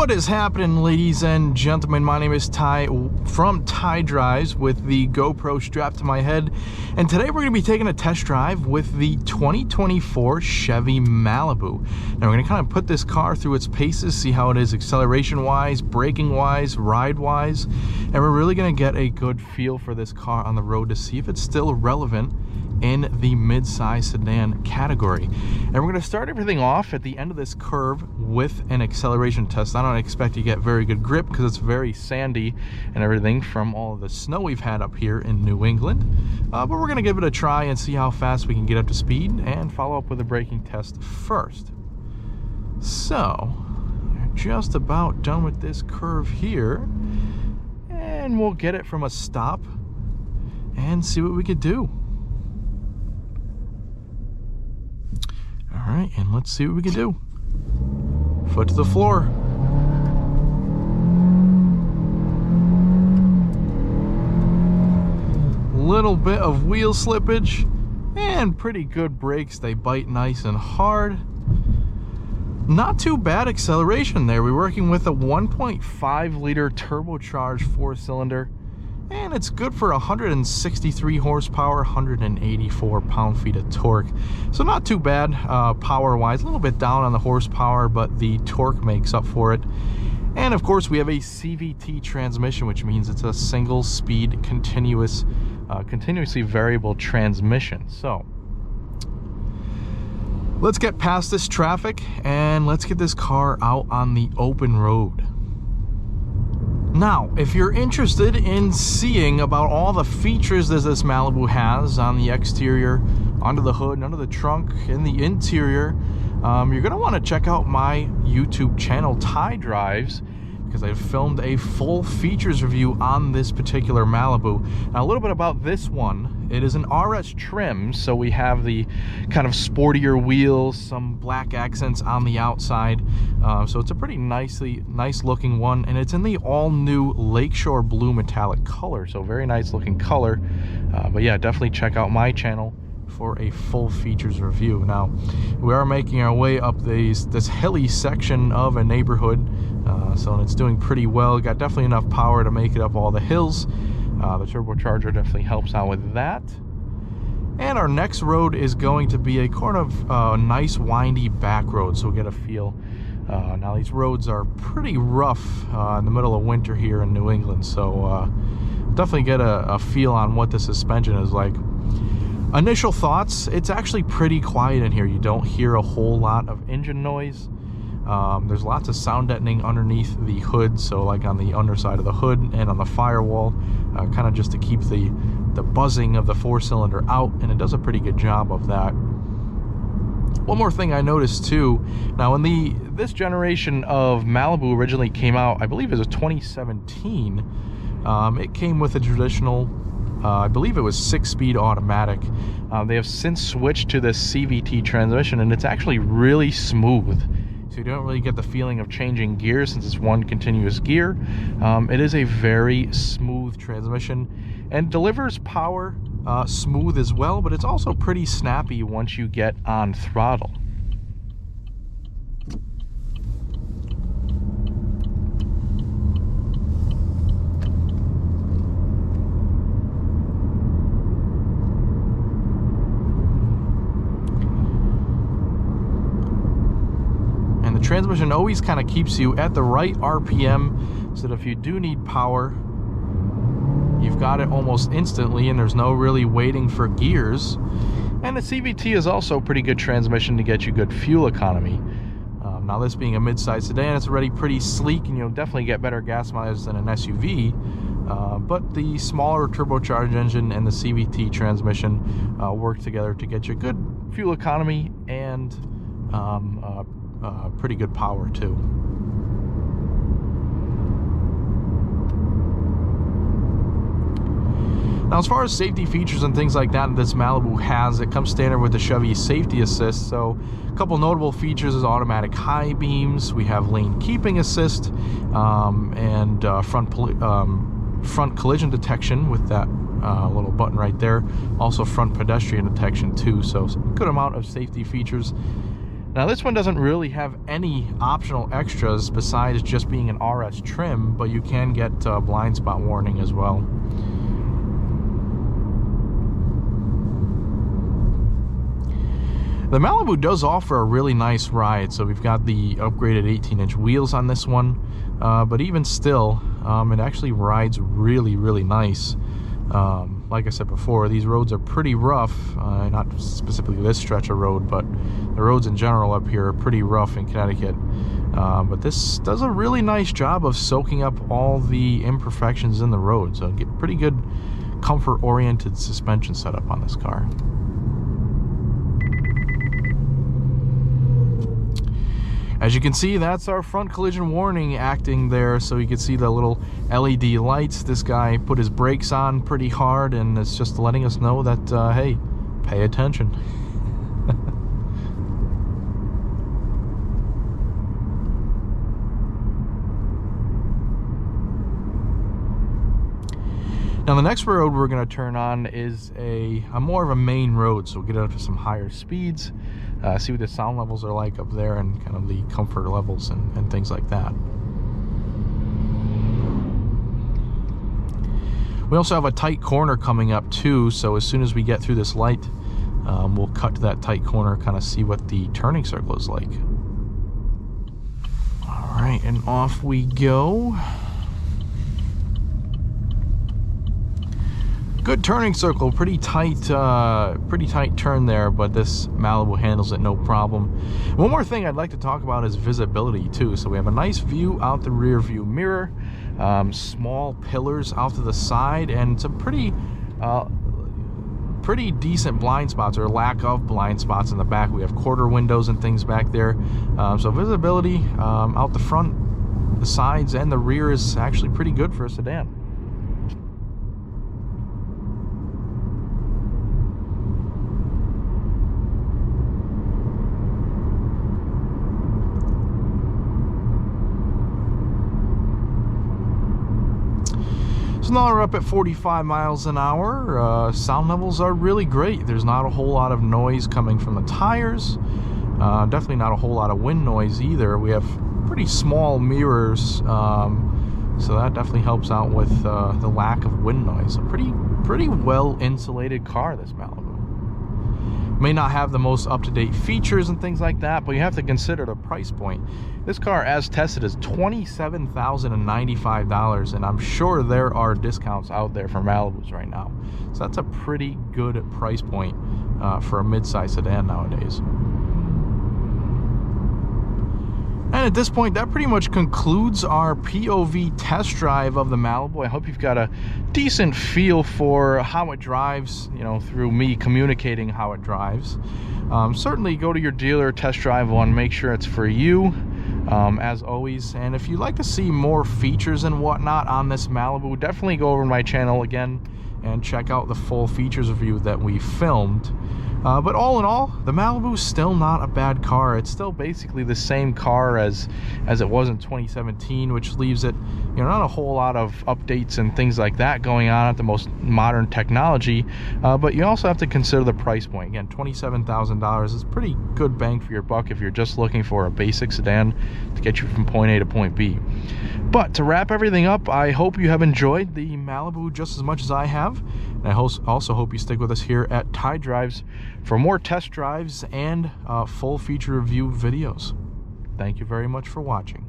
What is happening, ladies and gentlemen? My name is Ty from Ty Drives with the GoPro strapped to my head, and today we're going to be taking a test drive with the 2024 Chevy Malibu. Now we're going to kind of put this car through its paces, see how it is acceleration wise, braking wise, ride wise, and we're really going to get a good feel for this car on the road to see if it's still relevant in the mid-size sedan category. And we're going to start everything off at the end of this curve with an acceleration test. I don't expect you to get very good grip because it's very sandy and everything from all of the snow we've had up here in New England, but we're going to give it a try and see how fast we can get up to speed and follow up with a braking test first. So we're just about done with this curve here, and we'll get it from a stop and see what we could do. All right, and let's see what we can do. Foot to the floor. Little bit of wheel slippage and pretty good brakes. They bite nice and hard. Not too bad acceleration there. We're working with a 1.5 liter turbocharged 4-cylinder. And it's good for 163 horsepower, 184 pound-feet of torque. So not too bad power-wise. A little bit down on the horsepower, but the torque makes up for it. And of course, we have a CVT transmission, which means it's a single-speed, continuously variable transmission. So let's get past this traffic and let's get this car out on the open road. Now, if you're interested in seeing about all the features that this Malibu has on the exterior, under the hood, under the trunk, in the interior, you're going to want to check out my YouTube channel, Ty Drives, because I've filmed a full features review on this particular Malibu. Now, a little bit about this one. It is an RS trim, so we have the kind of sportier wheels, some black accents on the outside. So it's a pretty nice looking one, and it's in the all-new Lakeshore Blue metallic color. So very nice looking color. But yeah, definitely check out my channel for a full features review. Now, we are making our way up this hilly section of a neighborhood, so it's doing pretty well. Got definitely enough power to make it up all the hills. The turbocharger definitely helps out with that. And our next road is going to be a kind of nice windy back road, so we'll get a feel. Now these roads are pretty rough in the middle of winter here in New England, so definitely get a feel on what the suspension is like. Initial thoughts, it's actually pretty quiet in here. You don't hear a whole lot of engine noise. There's lots of sound deadening underneath the hood, so like on the underside of the hood and on the firewall, kind of just to keep the buzzing of the 4-cylinder out, and it does a pretty good job of that. One more thing I noticed too, now when this generation of Malibu originally came out, I believe it was 2017, it came with a traditional, I believe it was 6-speed automatic. They have since switched to this CVT transmission, and it's actually really smooth. So you don't really get the feeling of changing gears since it's one continuous gear. It is a very smooth transmission and delivers power smooth as well, but it's also pretty snappy once you get on throttle. Transmission always kind of keeps you at the right RPM, so that if you do need power, you've got it almost instantly and there's no really waiting for gears. And the CVT is also a pretty good transmission to get you good fuel economy. Now, this being a mid-size sedan, it's already pretty sleek, and you'll definitely get better gas mileage than an SUV. But the smaller turbocharged engine and the CVT transmission work together to get you good fuel economy and pretty good power too. Now, as far as safety features and things like that this Malibu has, it comes standard with the Chevy Safety Assist. So a couple notable features is automatic high beams. We have lane keeping assist and front collision detection with that little button right there. Also front pedestrian detection too. So good amount of safety features. Now this one doesn't really have any optional extras besides just being an RS trim, but you can get blind spot warning as well. The Malibu does offer a really nice ride. So we've got the upgraded 18-inch wheels on this one, but even still, it actually rides really, really nice. Like I said before, these roads are pretty rough, not specifically this stretch of road, but the roads in general up here are pretty rough in Connecticut. But this does a really nice job of soaking up all the imperfections in the road, so get pretty good comfort-oriented suspension setup on this car. As you can see, that's our front collision warning acting there, so you can see the little LED lights. This guy put his brakes on pretty hard, and it's just letting us know that, hey, pay attention. Now the next road we're going to turn on is a more of a main road, so we'll get up to some higher speeds, see what the sound levels are like up there, and kind of the comfort levels and things like that. We also have a tight corner coming up too, so as soon as we get through this light, we'll cut to that tight corner, kind of see what the turning circle is like. All right, and off we go. Good turning circle, pretty tight turn there, but this Malibu handles it no problem. One more thing I'd like to talk about is visibility too. So we have a nice view out the rear view mirror, small pillars out to the side, and some pretty decent blind spots, or lack of blind spots in the back. We have quarter windows and things back there, so visibility out the front, the sides, and the rear is actually pretty good for a sedan. So now we're up at 45 miles an hour. Sound levels are really great. There's not a whole lot of noise coming from the tires. Definitely not a whole lot of wind noise either. We have pretty small mirrors, so that definitely helps out with the lack of wind noise. A pretty well insulated car, this Malibu. May not have the most up-to-date features and things like that, but you have to consider the price point. This car, as tested, is $27,095, and I'm sure there are discounts out there for Malibus right now. So that's a pretty good price point for a mid-size sedan nowadays. And at this point, that pretty much concludes our POV test drive of the Malibu. I hope you've got a decent feel for how it drives, you know, through me communicating how it drives. Certainly go to your dealer, test drive one, make sure it's for you, as always. And if you'd like to see more features and whatnot on this Malibu, definitely go over to my channel again and check out the full features review that we filmed. But all in all, the Malibu's still not a bad car. It's still basically the same car as it was in 2017, which leaves it, you know, not a whole lot of updates and things like that going on at the most modern technology. But you also have to consider the price point. Again, $27,000 is pretty good bang for your buck if you're just looking for a basic sedan to get you from point A to point B. But to wrap everything up, I hope you have enjoyed the Malibu just as much as I have. And I also hope you stick with us here at Tide Drives for more test drives and full feature review videos. Thank you very much for watching.